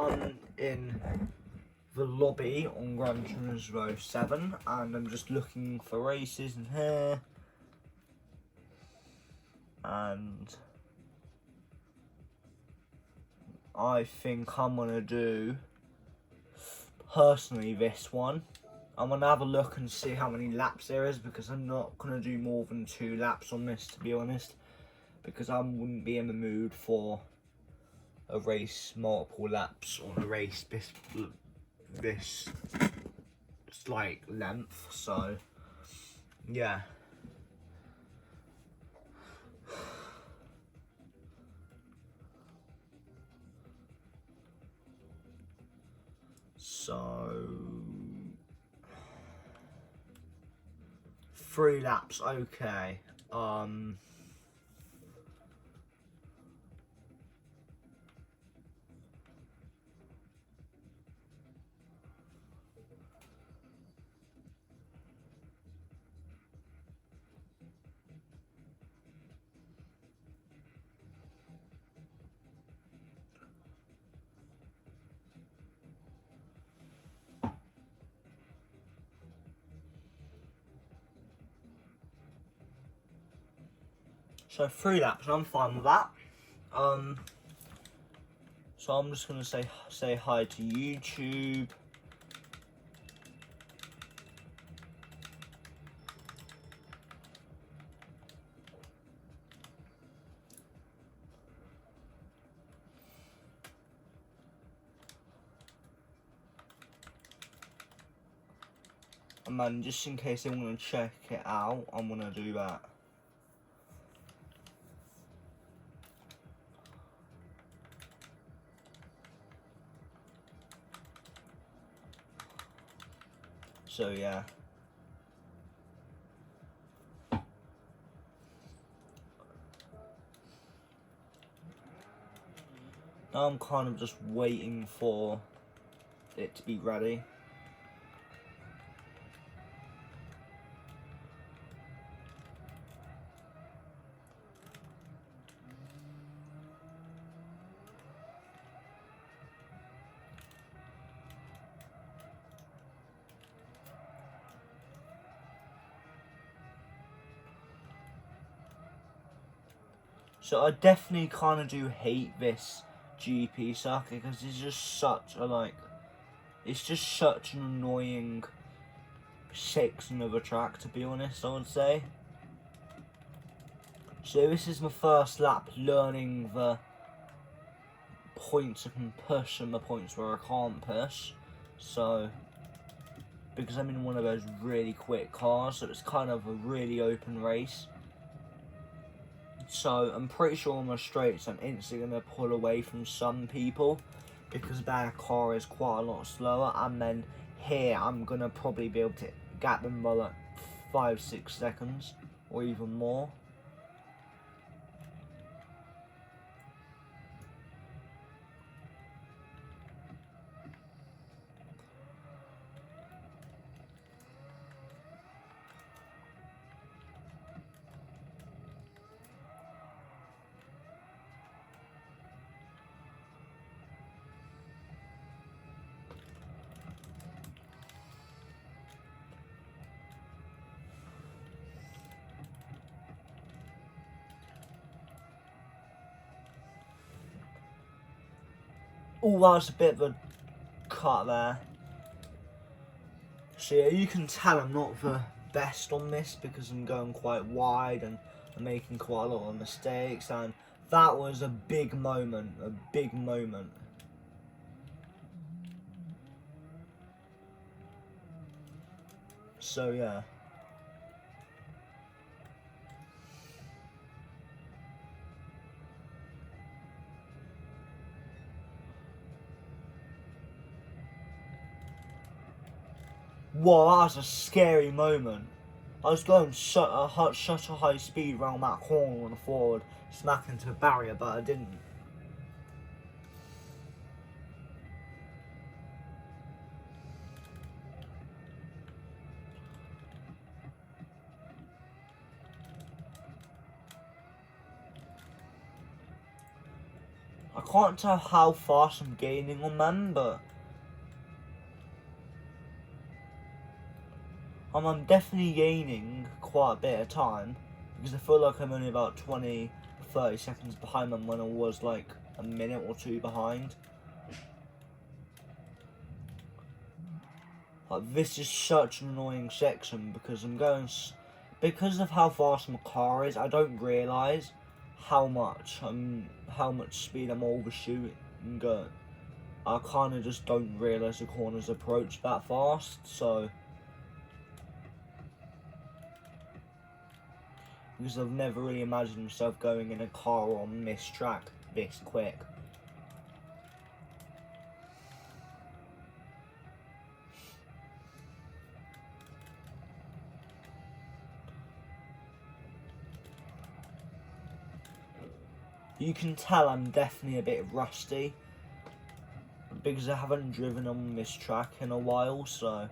I'm in the lobby on Gran Turismo 7 and I'm just looking for races in here. And I think I'm gonna do, personally, this one. I'm gonna have a look and see how many laps there is, because I'm not gonna do more than 2 laps on this, to be honest, because I wouldn't be in the mood for a race multiple laps on a race this like length. So yeah. So 3 laps, okay. So 3 laps, I'm fine with that. So I'm just gonna say hi to YouTube. And then, just in case they want to check it out, I'm gonna do that. So yeah. Now I'm kind of just waiting for it to be ready. So I definitely kind of do hate this GP circuit, because it's just such a it's just such an annoying section of a track, to be honest, I would say. So this is my first lap learning the points I can push and the points where I can't push. So, because I'm in one of those really quick cars, so it's kind of a really open race. So I'm pretty sure on the straights I'm instantly going to pull away from some people, because their car is quite a lot slower, and then here I'm going to probably be able to gap them by like 5-6 seconds or even more. Oh, that was a bit of a cut there. So yeah, you can tell I'm not the best on this, because I'm going quite wide and I'm making quite a lot of mistakes, and that was a big moment, So yeah. Whoa, that was a scary moment. I was going such a high speed around that corner on the forward, smack into the barrier, but I didn't. I can't tell how fast I'm gaining on them, but I'm definitely gaining quite a bit of time, because I feel like I'm only about 20-30 seconds behind them when I was like a minute or two behind. Like, this is such an annoying section because because of how fast my car is, I don't realise how much speed I'm overshooting. I kind of just don't realise the corners approach that fast, so because I've never really imagined myself going in a car on this track this quick. You can tell I'm definitely a bit rusty because I haven't driven on this track in a while, so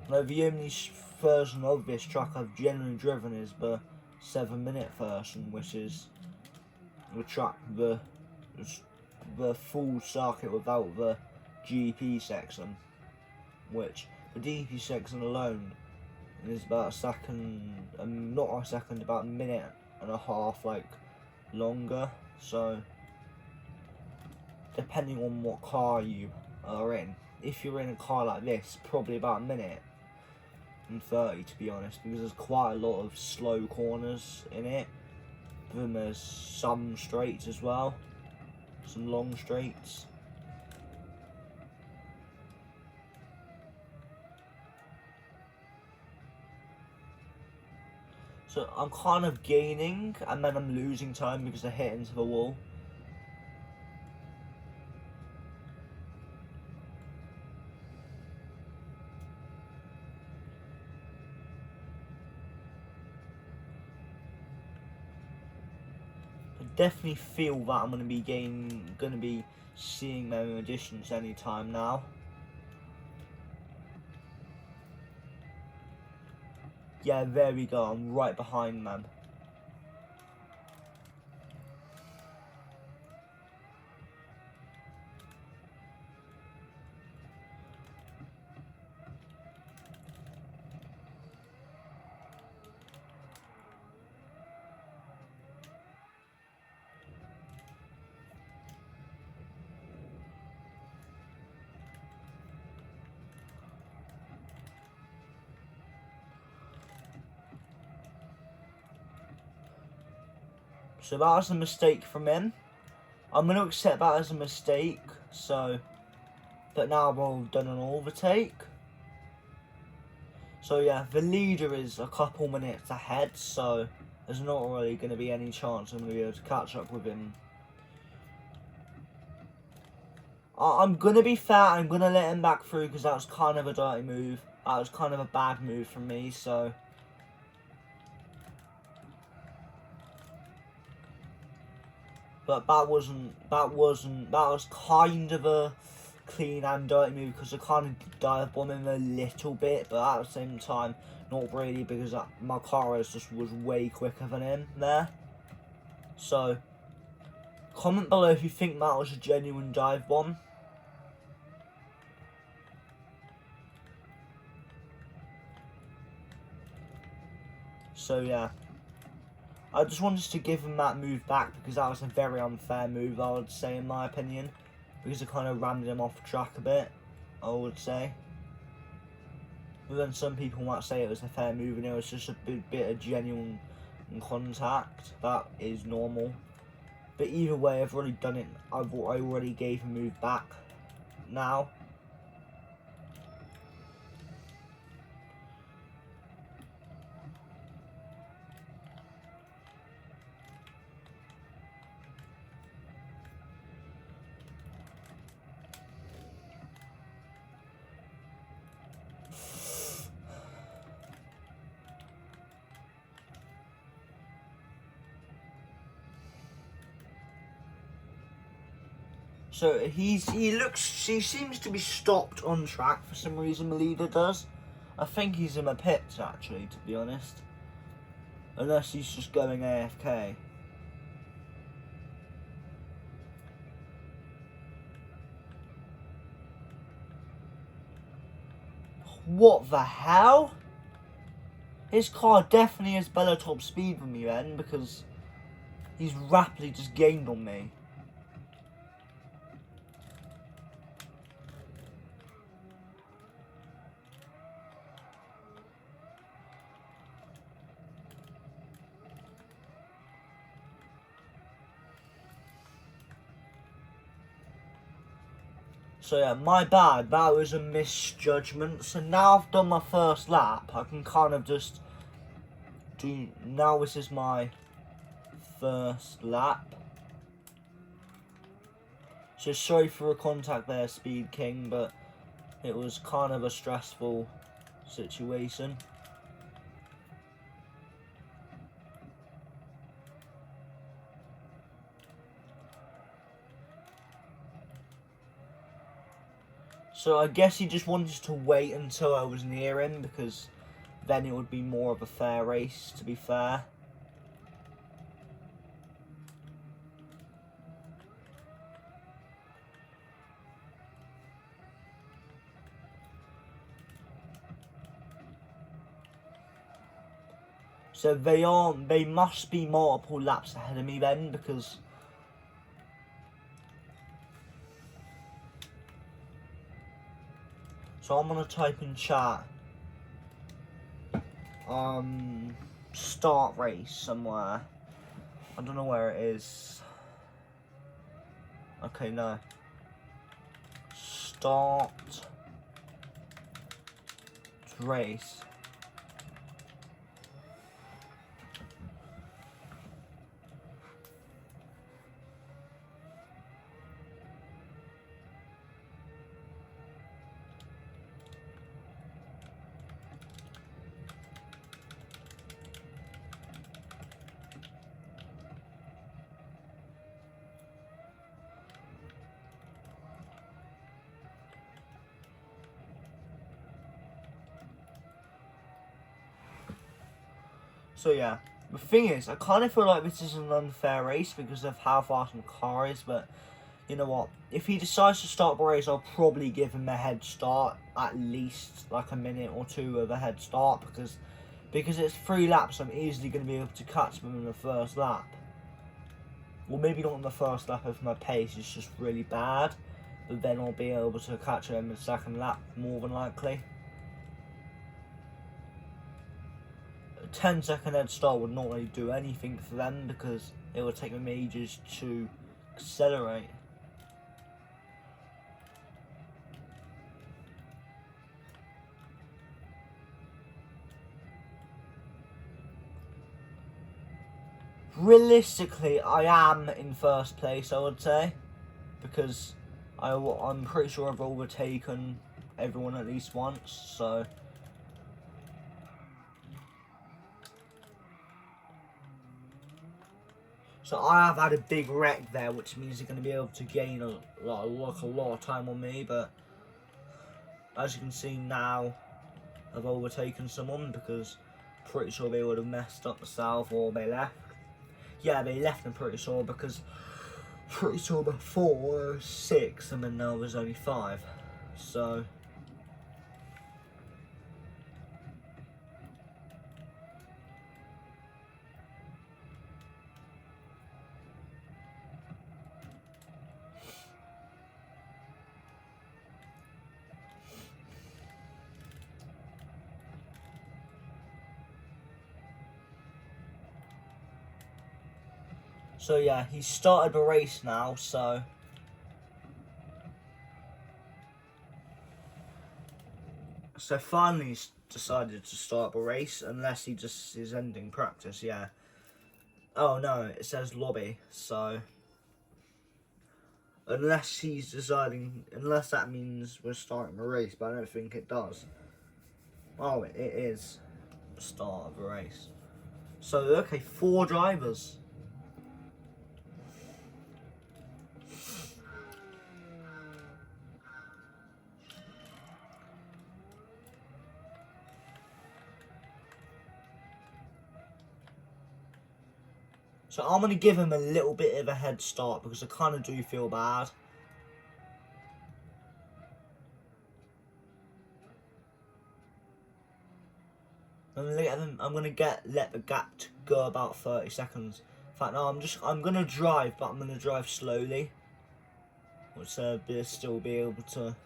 the only version of this track I've generally driven is the 7-minute version, which is the track, the full circuit without the GP section, which the DP section alone is about a second, not a second, about a minute and a half, like, longer. So depending on what car you are in, if you're in a car like this, probably about a minute and 30 to be honest, because there's quite a lot of slow corners in it, but then there's some straights as well, some long straights. So I'm kind of gaining and then I'm losing time because I hit into the wall. I definitely feel that I'm going to be seeing my magicians anytime now. Yeah, there we go, I'm right behind them. So that was a mistake from him. I'm going to accept that as a mistake, so, but now I've done an overtake. So yeah, the leader is a couple minutes ahead, so there's not really going to be any chance I'm going to be able to catch up with him. I'm going to be fair, I'm going to let him back through because that was kind of a dirty move. That was kind of a bad move from me, so. But that was kind of a clean and dirty move because I kind of dive bomb him a little bit, but at the same time, not really because my car was way quicker than him there. So, comment below if you think that was a genuine dive bomb. So yeah, I just wanted to give him that move back because that was a very unfair move, I would say, in my opinion. Because it kind of rammed him off track a bit, I would say. But then some people might say it was a fair move and it was just a bit of genuine contact. That is normal. But either way, I've already done it. I already gave him move back now. So he seems to be stopped on track for some reason, the leader does. I think he's in the pits actually, to be honest. Unless he's just going AFK. What the hell? His car definitely has better top speed than me then, because he's rapidly just gained on me. So yeah, my bad, that was a misjudgment. So now I've done my first lap, I can kind of just do, now this is my first lap. So sorry for the contact there, Speed King, but it was kind of a stressful situation. So I guess he just wanted to wait until I was near him, because then it would be more of a fair race, to be fair. So they must be multiple laps ahead of me then, because so I'm gonna type in chat start race somewhere. I don't know where it is. Okay, no. Start race. So yeah, the thing is, I kind of feel like this is an unfair race because of how fast my car is, but you know what? If he decides to start the race, I'll probably give him a head start, at least like a minute or two of a head start, because it's 3 laps, I'm easily going to be able to catch him in the first lap. Well, maybe not in the first lap if my pace is just really bad, but then I'll be able to catch him in the second lap, more than likely. A 10-second head start would not really do anything for them, because it would take them ages to accelerate. Realistically, I am in first place, I would say, because I'm pretty sure I've overtaken everyone at least once, so. So I have had a big wreck there, which means they're going to be able to gain a lot of time on me, but as you can see now, I've overtaken someone, because pretty sure they would have messed up the south, or they left. Yeah, they left, I'm pretty sure, because pretty sure before there was 6 and then now there's only 5. So yeah, he started the race now, so finally he's decided to start the race, unless he just is ending practice, yeah. Oh no, it says lobby, so unless he's deciding, unless that means we're starting the race, but I don't think it does. Oh, it is the start of the race. So, okay, 4 drivers. So I'm going to give him a little bit of a head start, because I kind of do feel bad. I'm gonna let the gap to go about 30 seconds. In fact, no, I'm gonna drive, but I'm gonna drive slowly, which still be able to.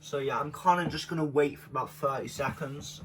So yeah, I'm kind of just gonna wait for about 30 seconds.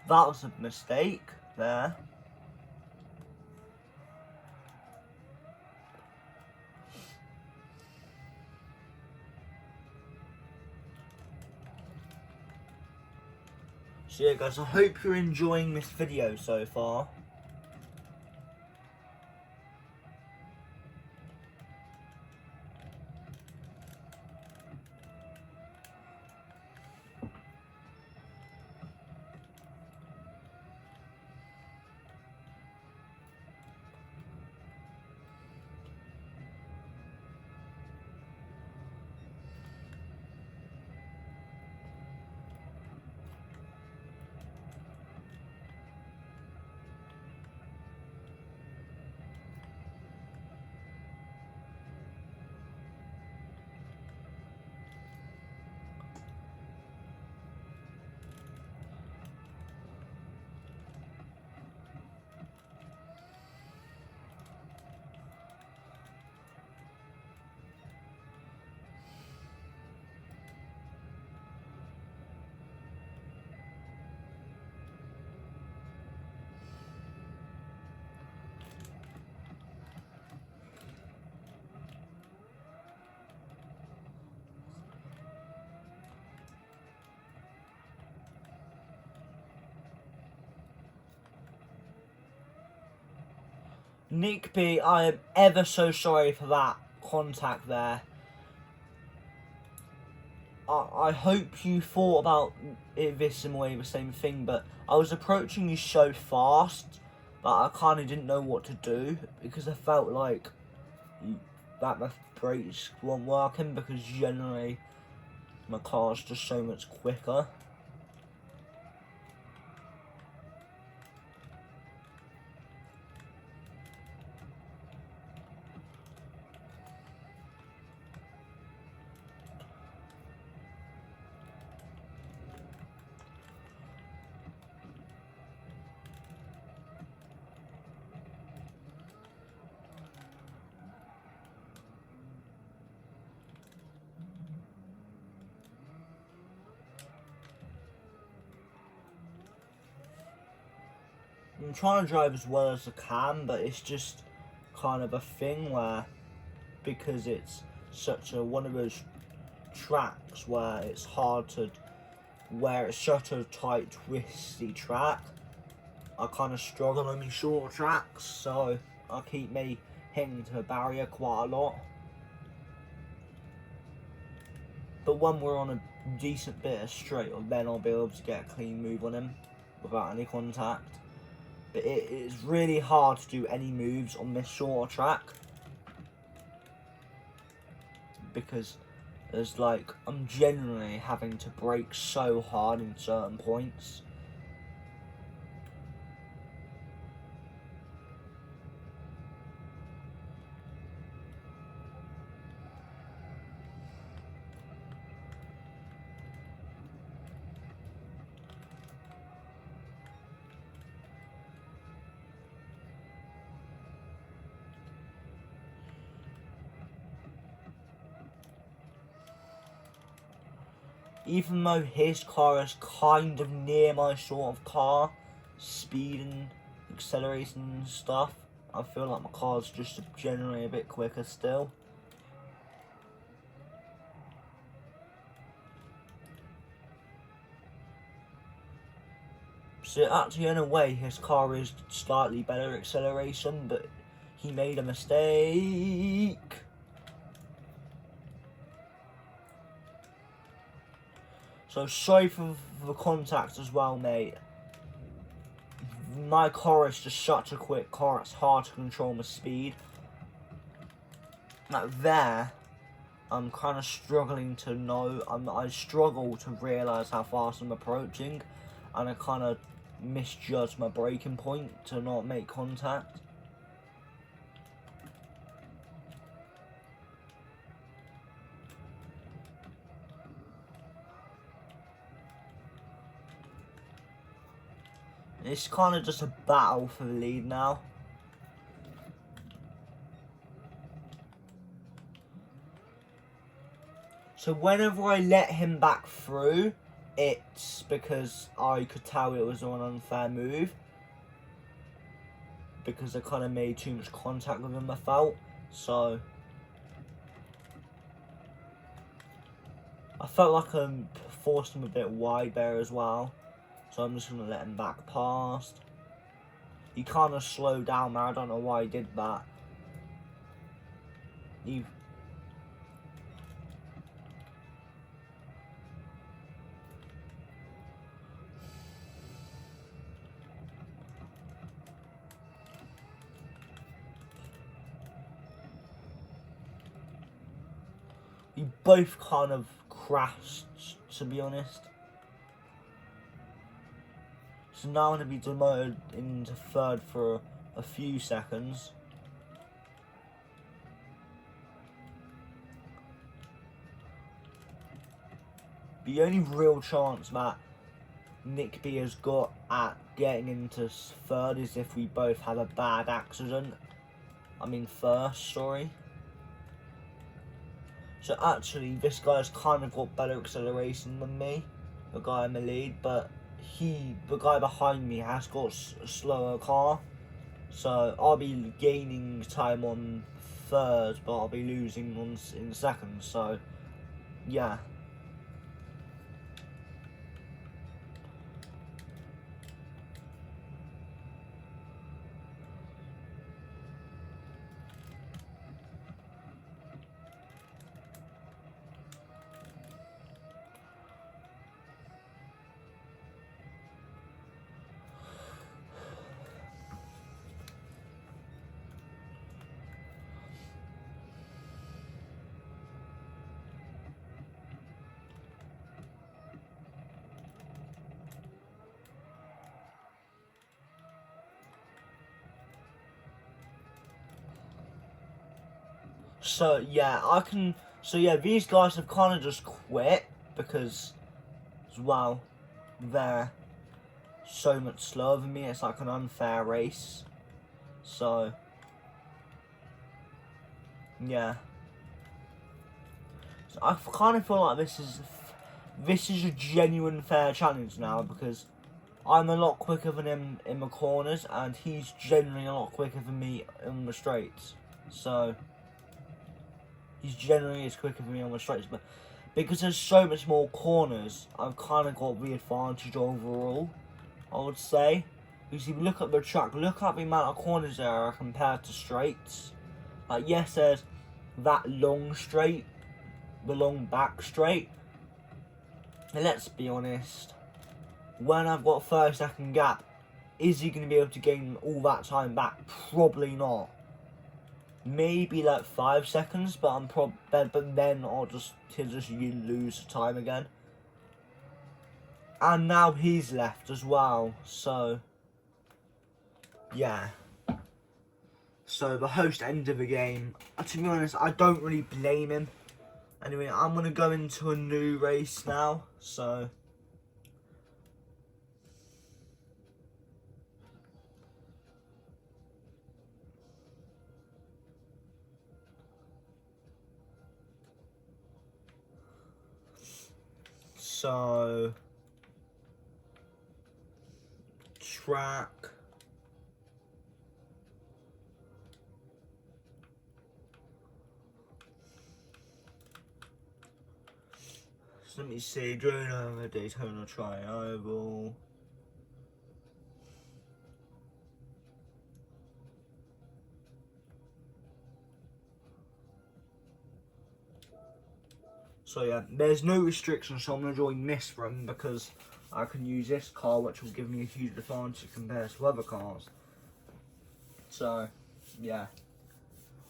That was a mistake there. So yeah guys, I hope you're enjoying this video so far. Nick B, I am ever so sorry for that contact there. I hope you thought about this in a way the same thing, but I was approaching you so fast that I kind of didn't know what to do, because I felt like that my brakes weren't working, because generally my car's just so much quicker. I'm trying to drive as well as I can, but it's just kind of a thing where, because it's such a one of those tracks where it's hard to, where it's such a tight, twisty track, I kind of struggle on these short tracks, so I keep me hitting the barrier quite a lot. But when we're on a decent bit of straight, then I'll be able to get a clean move on him without any contact. But it is really hard to do any moves on this shorter track, because there's like, I'm generally having to brake so hard in certain points. even though his car is kind of near my sort of car, speed and acceleration and stuff, I feel like my car's just generally a bit quicker still. So actually, in a way, his car is slightly better acceleration, but he made a mistake. So sorry for the contact as well, mate. My car is just such a quick car, it's hard to control my speed. Like there, I'm kind of struggling to know, I struggle to realise how fast I'm approaching, and I kind of misjudge my braking point to not make contact. It's kind of just a battle for the lead now. So whenever I let him back through, it's because I could tell it was an unfair move. Because I kind of made too much contact with him, I felt. So I felt like I forced him a bit wide there as well. So I'm just going to let him back past. He kind of slowed down there. I don't know why he did that. We both kind of crashed, to be honest. So now I'm going to be demoted into third for a few seconds. The only real chance that Nick B has got at getting into third is if we both have a bad accident. I mean first, sorry. So actually, this guy's kind of got better acceleration than me, the guy in the lead, but the guy behind me has got a slower car. So I'll be gaining time on third, but I'll be losing in second, so yeah. So yeah, these guys have kind of just quit because, as well, they're so much slower than me. It's like an unfair race. So yeah, so I kind of feel like this is a genuine fair challenge now, because I'm a lot quicker than him in the corners, and he's generally a lot quicker than me in the straights. So he's generally as quicker than me on the straights, but because there's so much more corners, I've kind of got the advantage overall, I would say. Because if you look at the track, look at the amount of corners there are compared to straights. Like, yes, there's that long straight, the long back straight. And let's be honest, when I've got a 30-second gap, is he going to be able to gain all that time back? Probably not. Maybe like 5 seconds, but but then he'll just lose the time again. And now he's left as well, so yeah. So the host ended the game. To be honest, I don't really blame him. Anyway, I'm gonna go into a new race now, so So, track. So let me see, drone over Daytona Tri-Oval. So yeah, there's no restrictions, so I'm going to join this run because I can use this car, which will give me a huge advantage compared to other cars. So, yeah.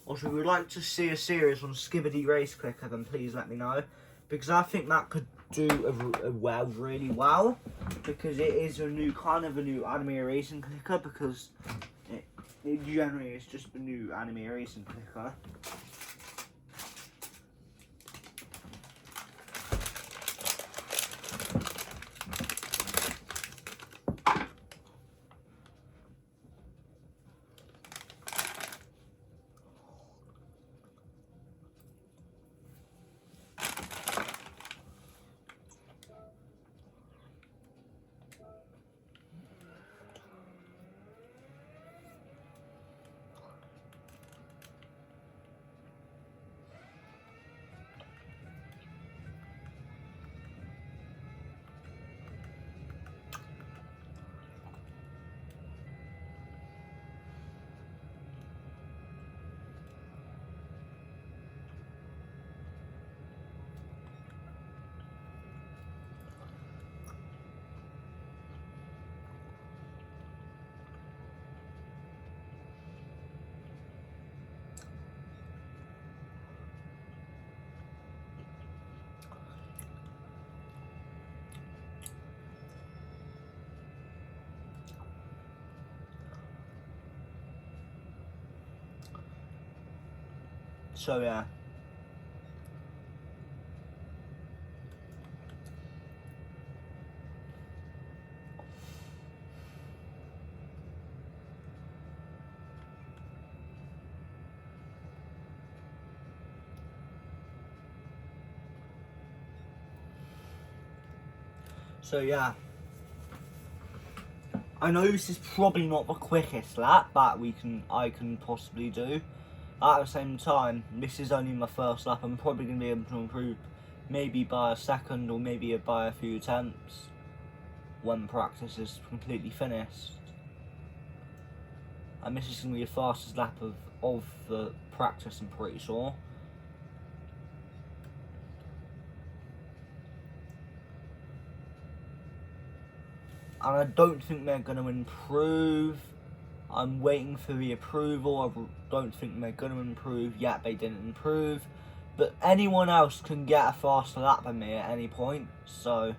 Also, if you would like to see a series on Skibidi Race Clicker, then please let me know. Because I think that could do really well. Because it is a new, kind of a new anime racing clicker. Because it generally is just a new anime racing clicker. So yeah. So yeah. I know this is probably not the quickest lap that I can possibly do. At the same time, this is only my first lap. I'm probably going to be able to improve maybe by a second or maybe by a few tenths when practice is completely finished. And this is going to be the fastest lap of the practice, I'm pretty sure. And I don't think they're going to improve. I'm waiting for the approval. I don't think they're going to improve yet. They didn't improve. But anyone else can get a faster lap than me at any point. So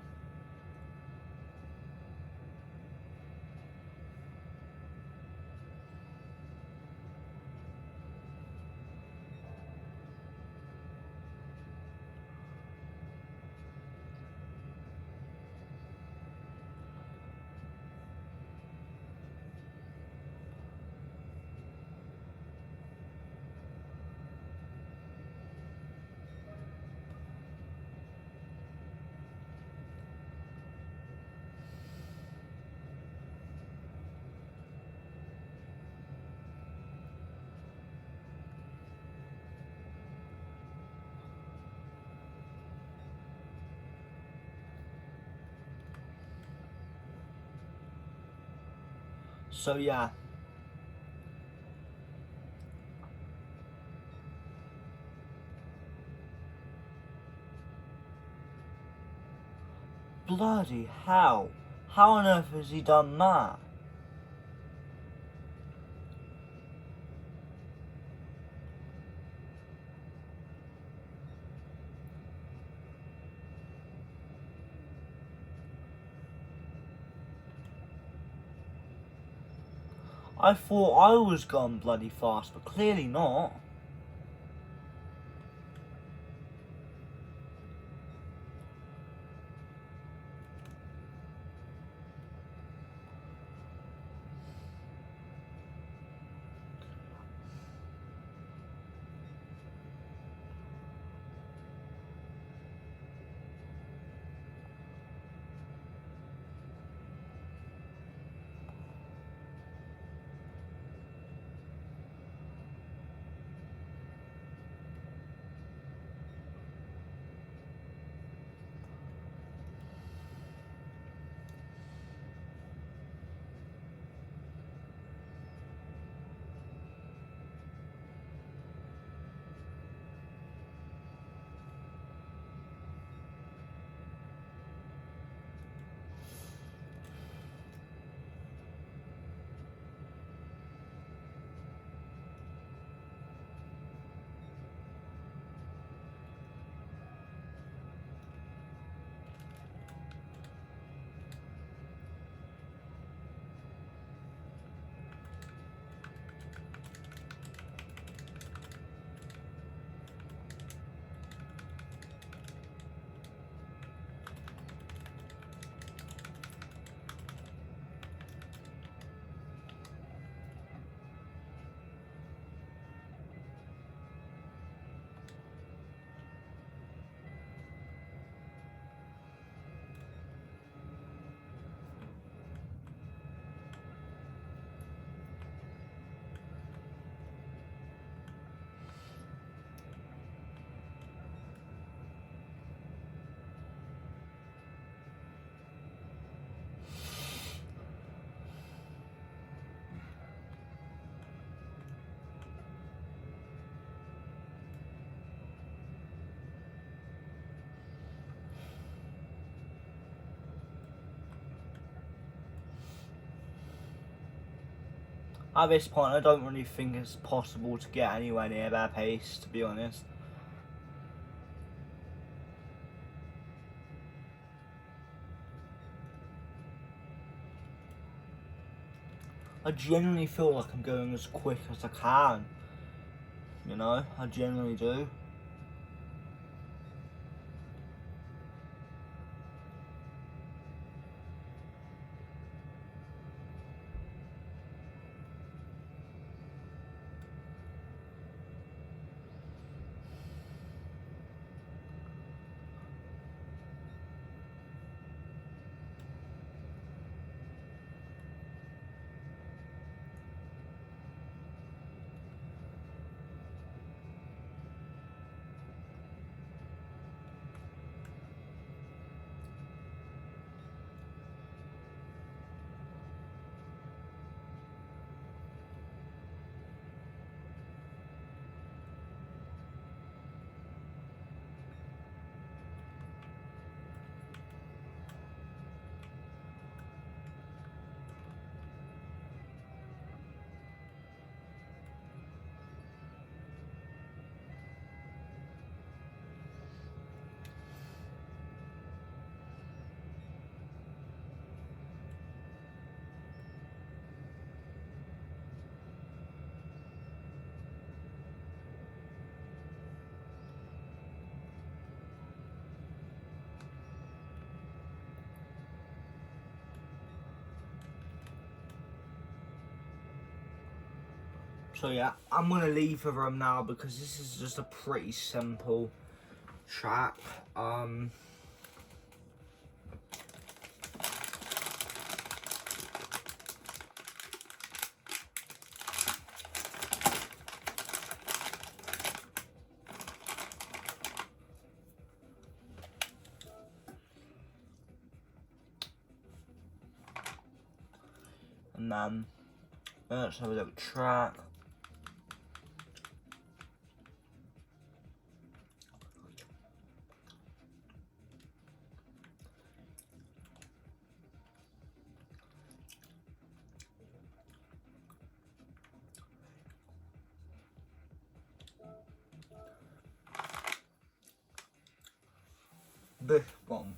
yeah. Bloody hell. How on earth has he done that? I thought I was going bloody fast, but clearly not. At this point, I don't really think it's possible to get anywhere near their pace, to be honest. I genuinely feel like I'm going as quick as I can. You know, I genuinely do. So yeah, I'm gonna leave for them now because this is just a pretty simple track. And then let's have a look at track. This one.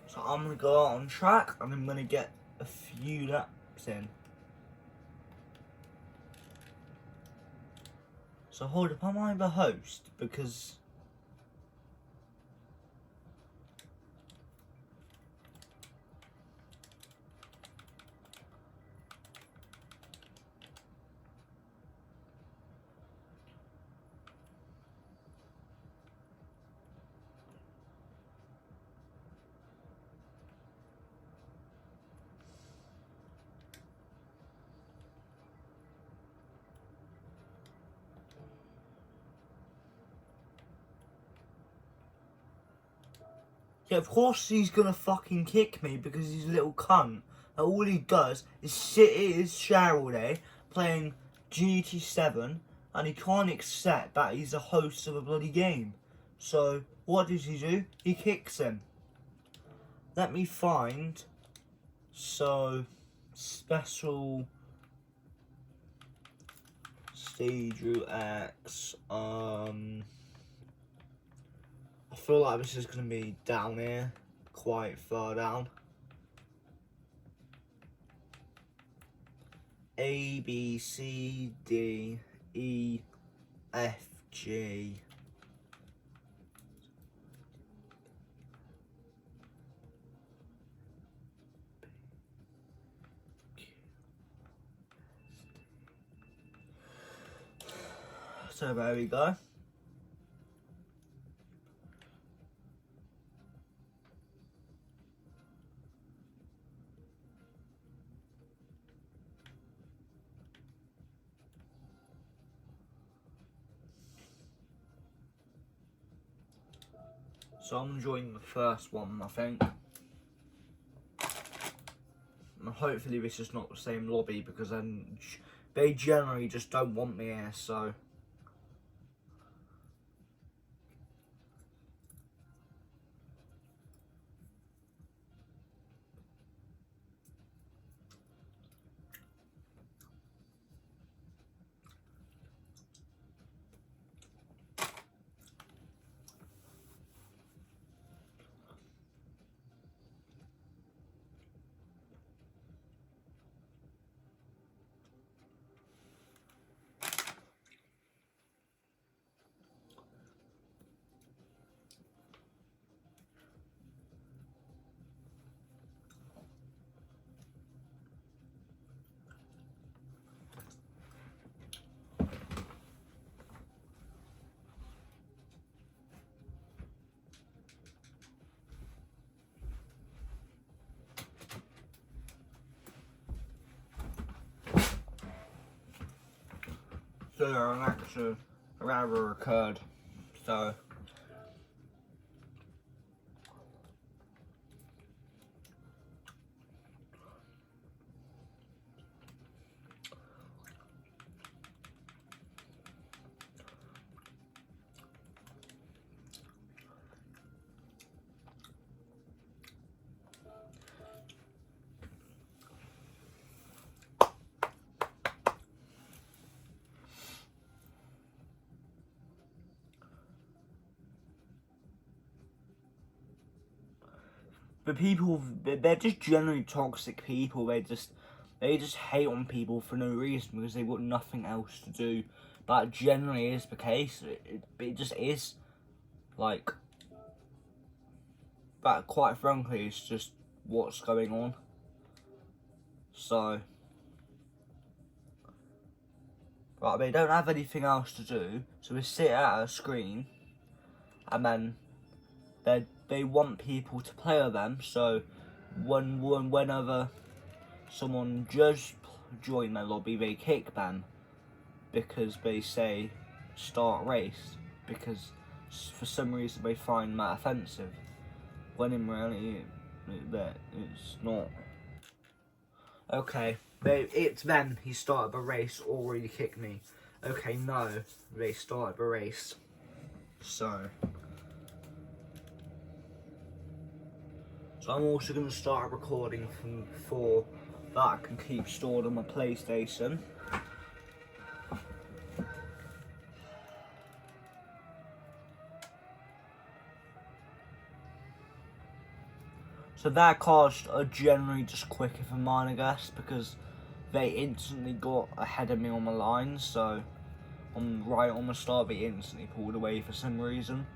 So I'm gonna go out on track and I'm gonna get a few laps in. So hold up, am I the host? Because yeah, of course he's gonna fucking kick me because he's a little cunt. And all he does is sit in his chair all day playing GT7 and he can't accept that he's the host of a bloody game. So what does he do? He kicks him. Let me find special stage route X. I feel like this is going to be down here, quite far down. A, B, C, D, E, F, G. So there we go. So I'm enjoying the first one, I think. And hopefully this is not the same lobby, because then they generally just don't want me here, so. So an accident rather occurred, so. But people, they're just generally toxic people. They just hate on people for no reason, because they've got nothing else to do. That generally is the case. It just is. Like, that quite frankly is just what's going on. So, right, they don't have anything else to do, so they sit at a screen, and then they want people to play with them. So whenever someone just join their lobby, they kick them because they say start race, because for some reason they find that offensive, when in reality it's not. Okay, it's them. He started the race, already kicked me. Okay, no, they started the race. So I'm also going to start recording from before that I can keep stored on my PlayStation. So their cars are generally just quicker than mine, I guess, because they instantly got ahead of me on the line. So right on the start, they instantly pulled away for some reason.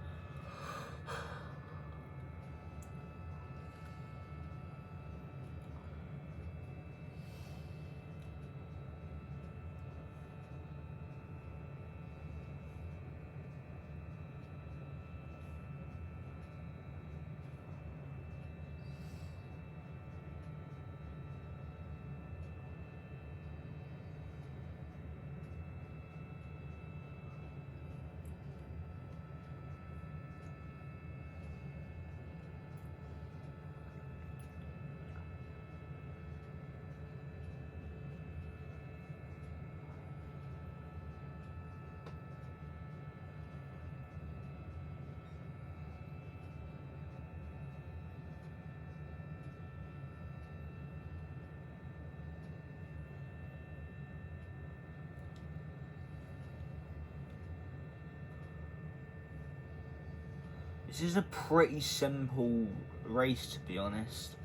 This is a pretty simple race, to be honest.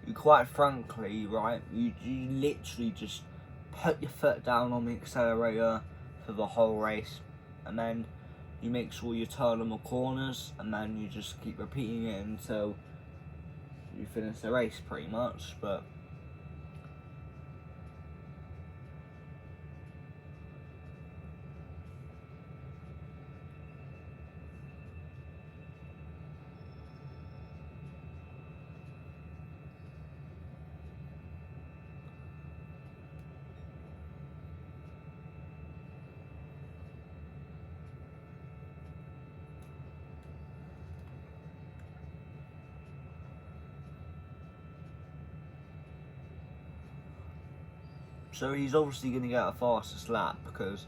You quite frankly, right, you literally just put your foot down on the accelerator for the whole race, and then you make sure you turn on the corners, and then you just keep repeating it until you finish the race, pretty much. But so he's obviously going to get a fastest lap because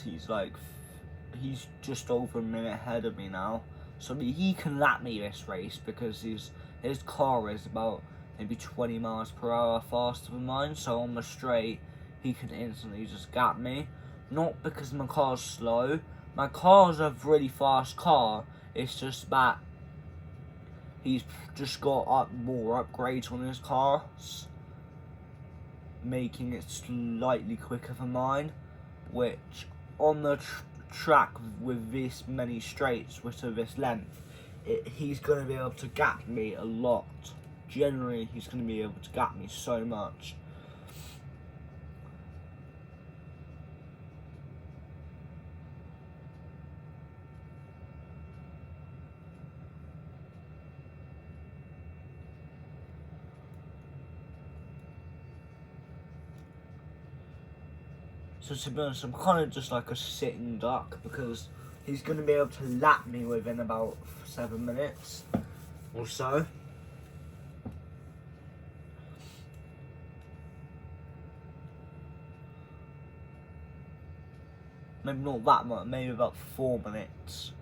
he's just over a minute ahead of me now. So he can lap me this race because his car is about maybe 20 miles per hour faster than mine. So on the straight, he can instantly just gap me. Not because my car's slow. My car's a really fast car. It's just that he's just got more upgrades on his cars, making it slightly quicker than mine, which on the track with this many straights, which are this length, he's going to be able to gap me a lot. Generally, he's going to be able to gap me so much. So to be honest, I'm kind of just like a sitting duck because he's going to be able to lap me within about 7 minutes or so. Maybe not that much, maybe about 4 minutes.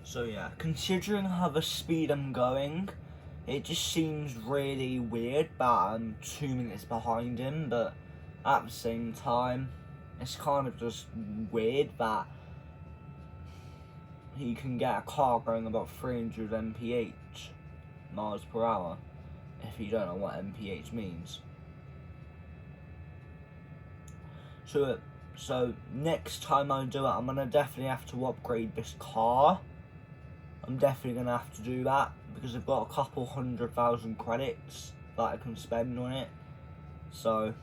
So yeah, considering how the speed I'm going, it just seems really weird that I'm 2 minutes behind him, but at the same time, it's kind of just weird that he can get a car going about 300 mph, miles per hour, if you don't know what mph means. So next time I do it, I'm gonna definitely have to upgrade this car. I'm definitely going to have to do that because I've got a couple 100,000 credits that I can spend on it. So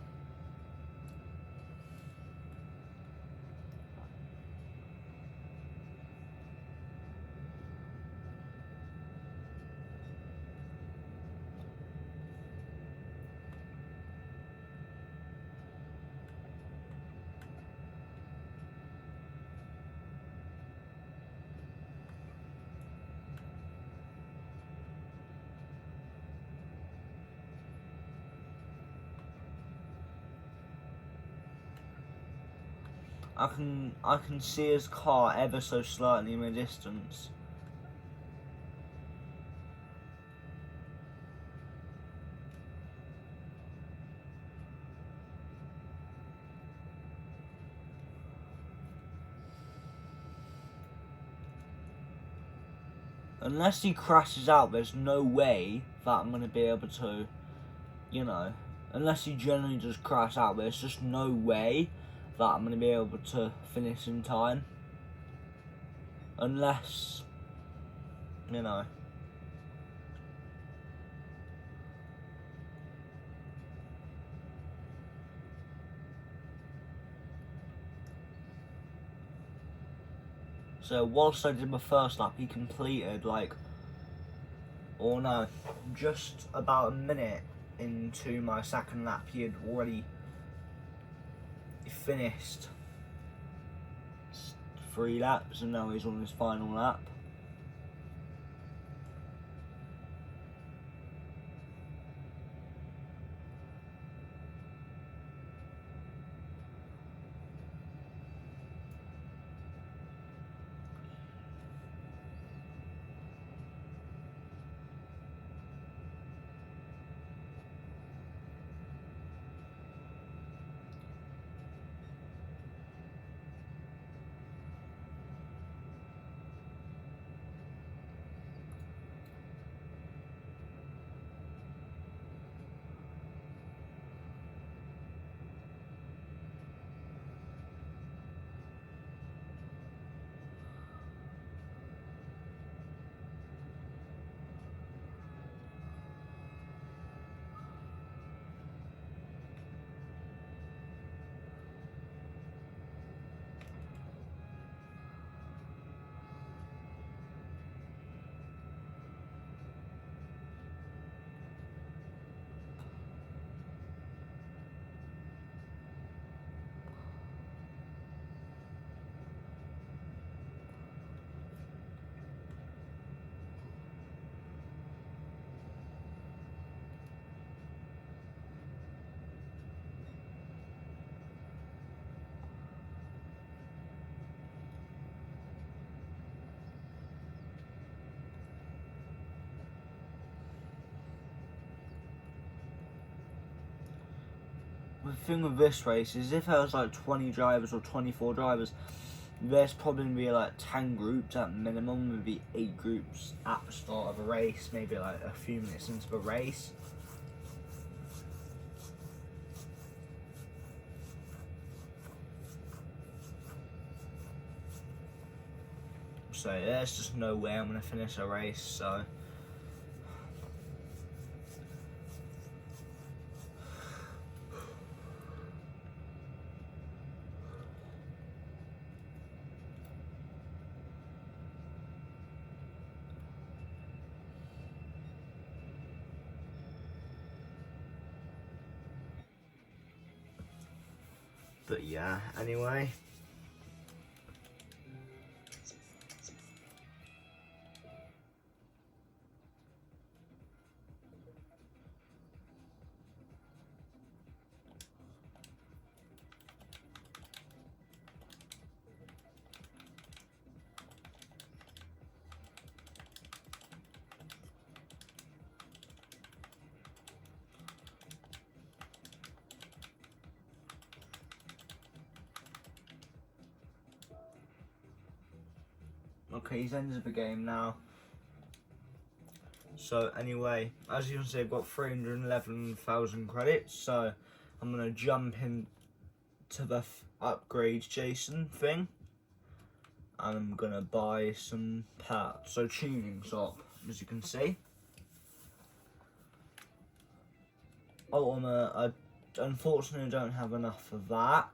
I can see his car ever so slightly in the distance. unless he crashes out, there's no way that I'm going to be able to, you know, unless he generally does crash out, there's just no way that I'm going to be able to finish in time. Unless, you know. So whilst I did my first lap, he completed like, or no, just about a minute into my second lap, he had already finished 3 laps, and now he's on his final lap. The thing with this race is if there was like 20 drivers or 24 drivers, there's probably going to be like 10 groups at minimum, maybe 8 groups at the start of a race, maybe like a few minutes into the race. So there's just no way I'm going to finish a race, so. But yeah, anyway. Okay, he's ended the game now. So anyway, as you can see, I've got 311,000 credits. So I'm gonna jump into the upgrade Jason thing, and I'm gonna buy some parts. So tuning shop, as you can see. Ultimate, I unfortunately don't have enough of that,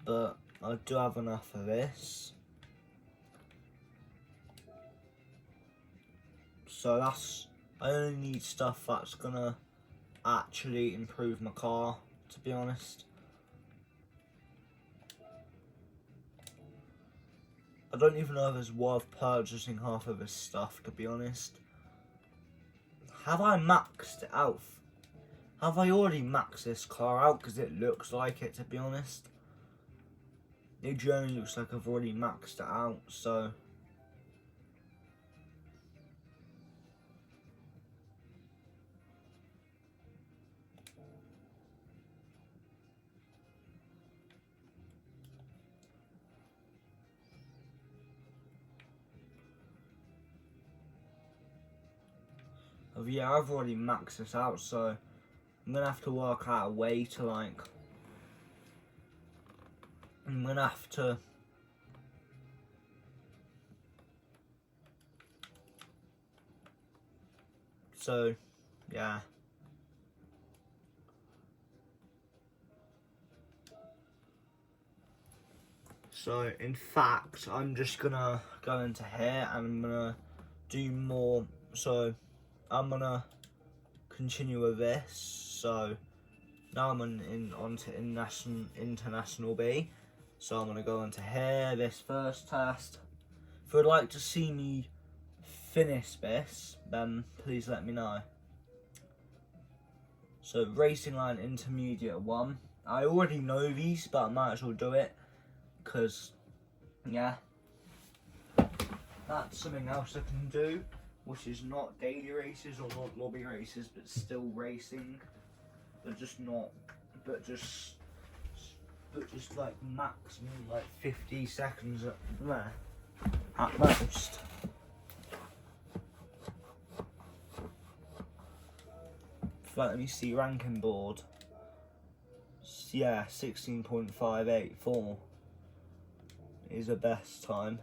but I do have enough of this. So that's, I only need stuff that's gonna actually improve my car, to be honest. I don't even know if it's worth purchasing half of this stuff, to be honest. Have I maxed it out? Have I already maxed this car out? Because it looks like it, to be honest. It generally looks like I've already maxed it out, so. yeah, I've already maxed this out, so I'm gonna have to work out a way to like. I'm gonna have to. So, yeah. So, in fact, I'm just gonna go into here and I'm gonna do more. So, I'm gonna continue with this. So, now I'm onto international B. So, I'm gonna go into here, this first test. If you'd like to see me finish this, then please let me know. So, racing line intermediate 1. I already know these, but I might as well do it. Because, yeah, that's something else I can do, which is not daily races or not lobby races, but still racing, but just like maximum like 50 seconds at most. Let me see ranking board. Yeah, 16.584 is the best time.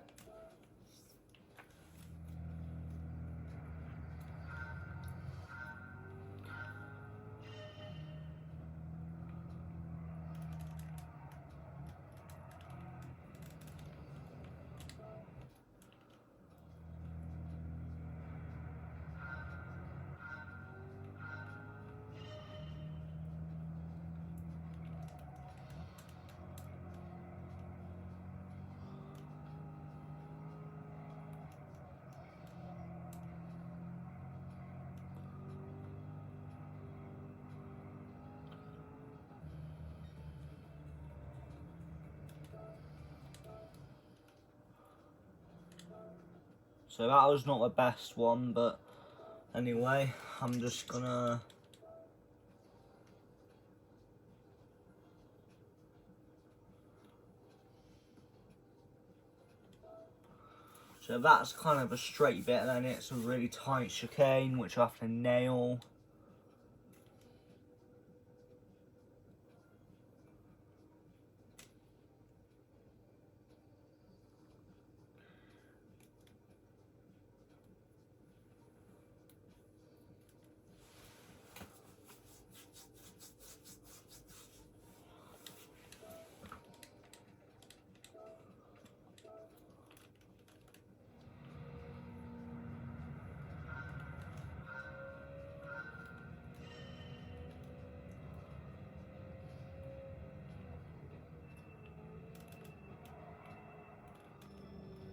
So that was not the best one, but anyway, I'm just gonna. So that's kind of a straight bit, and then it's a really tight chicane, which I have to nail.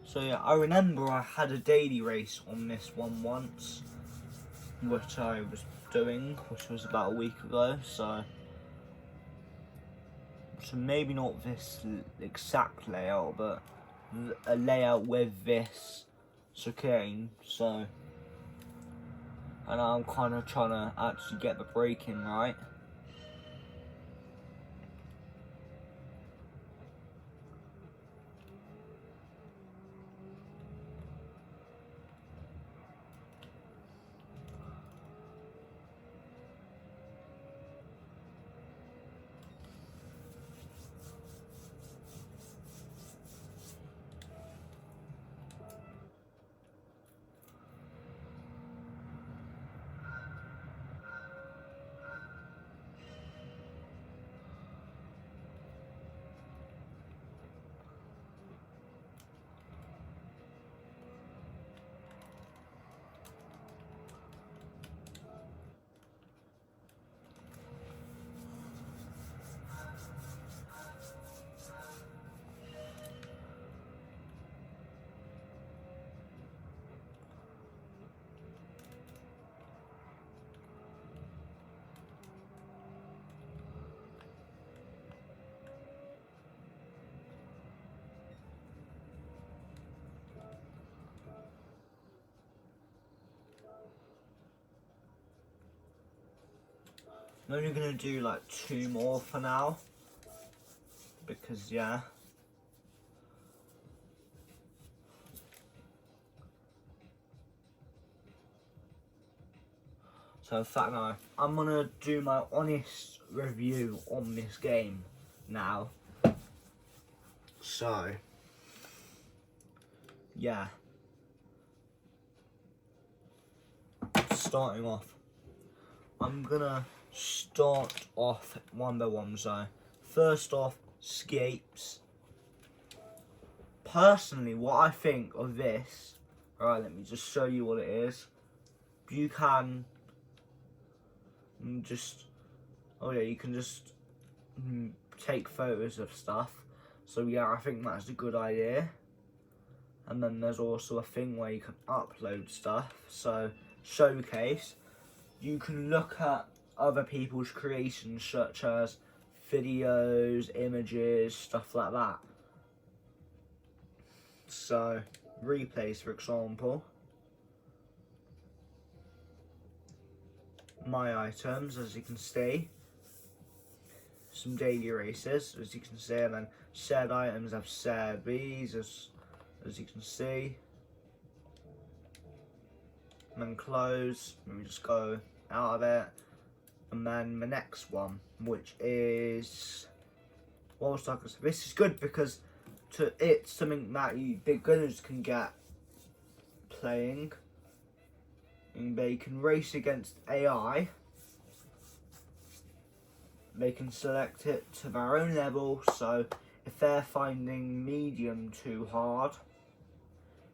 So yeah, I remember I had a daily race on this one once, which I was doing, which was about a week ago, so maybe not this exact layout, but a layout with this chicane, so, and I'm kind of trying to actually get the braking right. I'm only gonna do like 2 more for now, because yeah. So Fat and I'm gonna do my honest review on this game now. So yeah, starting off, I'm gonna start off one by one. So first off, escapes. Personally, what I think of this, alright, let me just show you what it is. You can just, oh yeah, you can just take photos of stuff. So yeah, I think that's a good idea. And then there's also a thing where you can upload stuff. So showcase, you can look at other people's creations such as videos, images, stuff like that. So replays, for example, my items, as you can see, some daily races, as you can see, and then shared items have shared these, as you can see, and then close. Let me just go out of it, and then the next one, which is World Stalkers. This is good because it's something that you beginners can get playing, and they can race against AI. They can select it to their own level, so if they're finding medium too hard,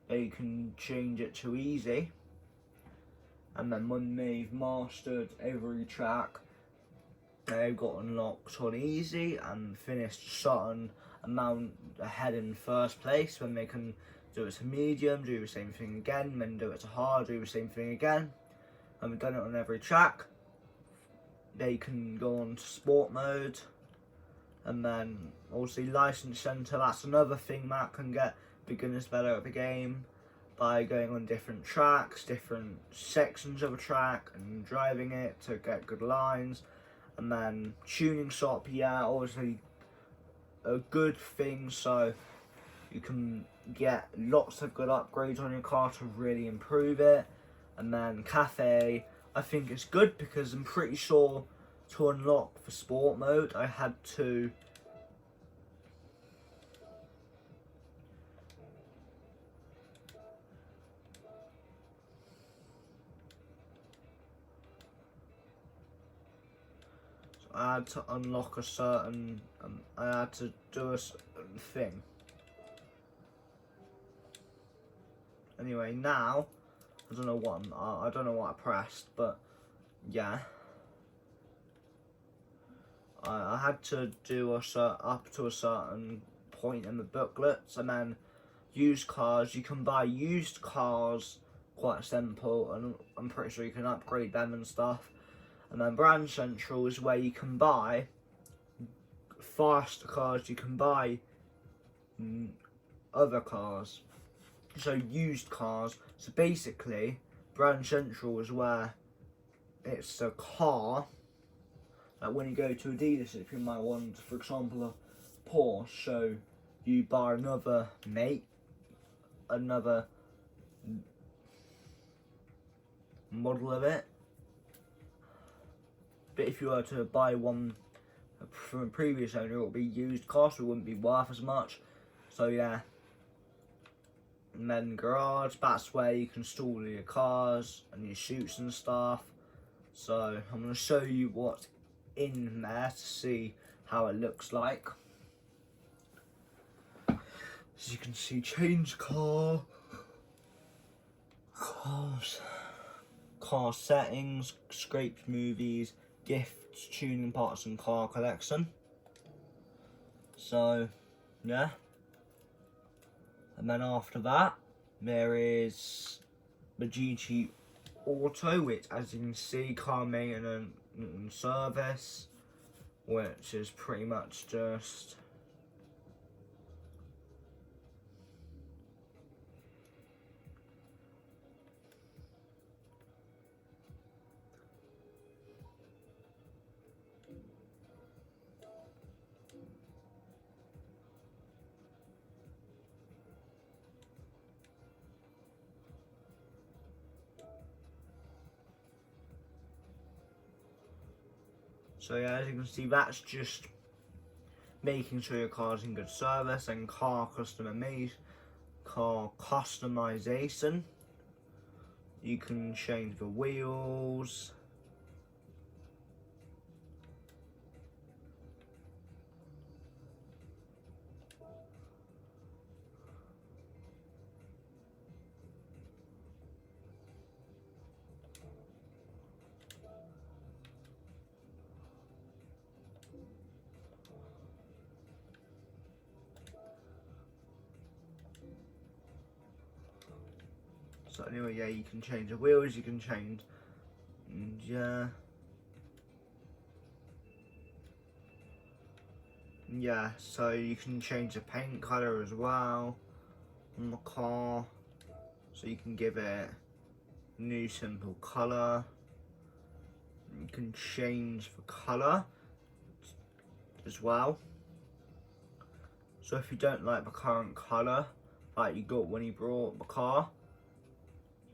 they can change it to easy. And then when they've mastered every track, they've got unlocked on easy and finished a certain amount ahead in first place, when they can do it to medium, do the same thing again, then do it to hard, do the same thing again. And we've done it on every track. They can go on to sport mode, and then obviously license center, that's another thing that can get beginners better at the game by going on different tracks, different sections of a track, and driving it to get good lines. And then tuning shop, yeah, obviously a good thing, so you can get lots of good upgrades on your car to really improve it. And then cafe, I think it's good because I'm pretty sure to unlock the sport mode I had to unlock a certain I had to do a certain thing. Anyway, now I don't know what I pressed, but yeah, I had to do up to a certain point in the booklets. And then used cars, you can buy used cars, quite simple, and I'm pretty sure you can upgrade them and stuff. And then brand central is where you can buy faster cars, you can buy other cars, so used cars. So basically brand central is where it's a car, like when you go to a dealership you might want, for example, a Porsche, so you buy another model of it. But if you were to buy one from a previous owner, it would be used car, so it wouldn't be worth as much. So yeah. And then garage, that's where you can store your cars and your chutes and stuff. So I'm going to show you what's in there to see how it looks like. As you can see, change car, car settings, scraped movies, gifts, tuning parts and car collection. So yeah. And then after that, there is the GT Auto, which, as you can see, car maintenance and service, which is pretty much just So yeah, as you can see, that's just making sure your car's in good service. And car customization. You can change the wheels. So anyway, yeah, you can change the wheels, you can change, yeah, so you can change the paint colour as well on the car, so you can give it a new simple colour. You can change the colour as well. So if you don't like the current colour like you got when you brought the car,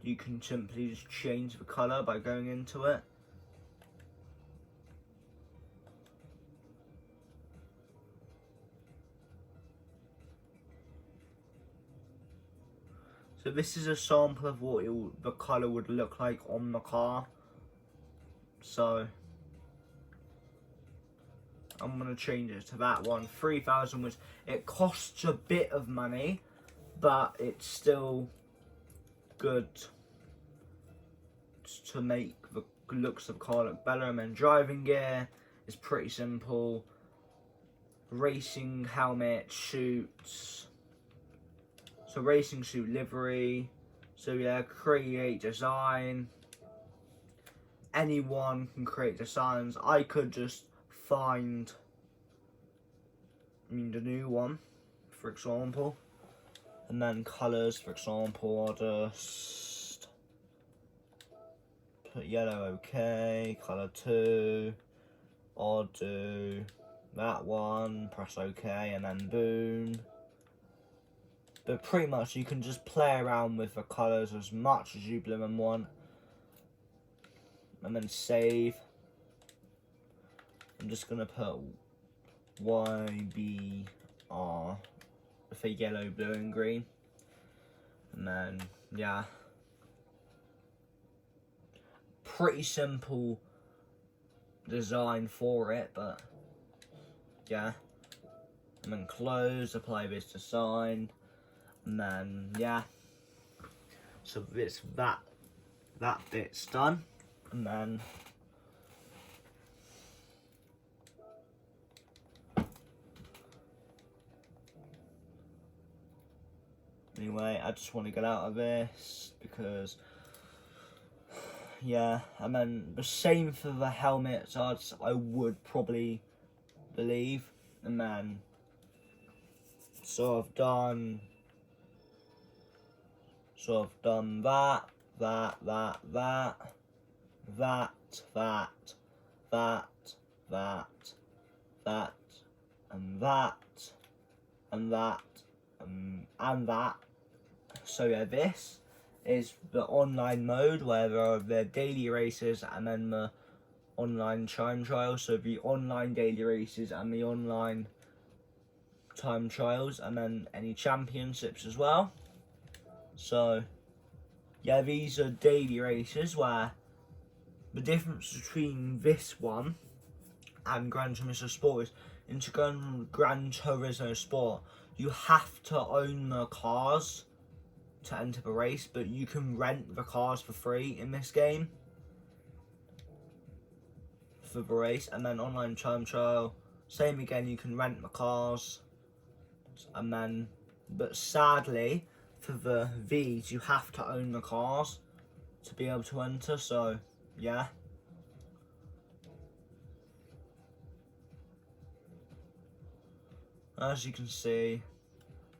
you can simply just change the colour by going into it. So this is a sample of what the colour would look like on the car. So I'm going to change it to that one. 3,000, which it costs a bit of money, but it's still good to make the looks of the car look better. And then driving gear is pretty simple. Racing helmet, suits. So racing suit livery. So yeah, create design. Anyone can create designs. I could just find the new one, for example. And then colours, for example, I'll just put yellow, okay, colour 2, I'll do that one, press OK, and then boom. But pretty much you can just play around with the colours as much as you blooming want. And then save. I'm just going to put YBR for yellow, blue and green. And then, yeah. Pretty simple design for it, but yeah. And then close, apply this design. And then, yeah. So this, that bit's done. And then anyway, I just want to get out of this because, yeah, and then the same for the helmets, I would probably believe. And then, so I've done that, and that. So yeah, this is the online mode where there are the daily races and then the online time trials. So the online daily races and the online time trials, and then any championships as well. So yeah, these are daily races, where the difference between this one and Gran Turismo Sport is, in Gran Turismo Sport, you have to own the cars to enter the race, but you can rent the cars for free in this game for the race. And then online time trial, same again, you can rent the cars. And then, but sadly, for the V's, you have to own the cars to be able to enter, so yeah. As you can see,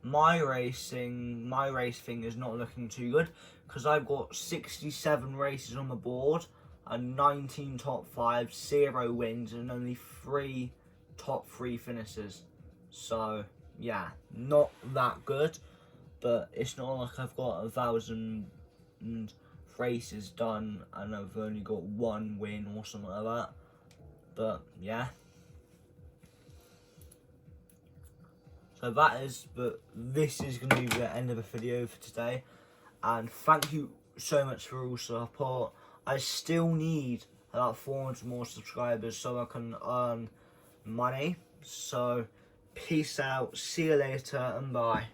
my race thing is not looking too good, because I've got 67 races on the board and 19 top 5, 0 wins, and only 3 top 3 finishes. So yeah, not that good, but it's not like I've got 1,000 races done and I've only got 1 win or something like that. But yeah. So this is going to be the end of the video for today. And thank you so much for all support. I still need about 400 more subscribers so I can earn money. So peace out, see you later, and bye.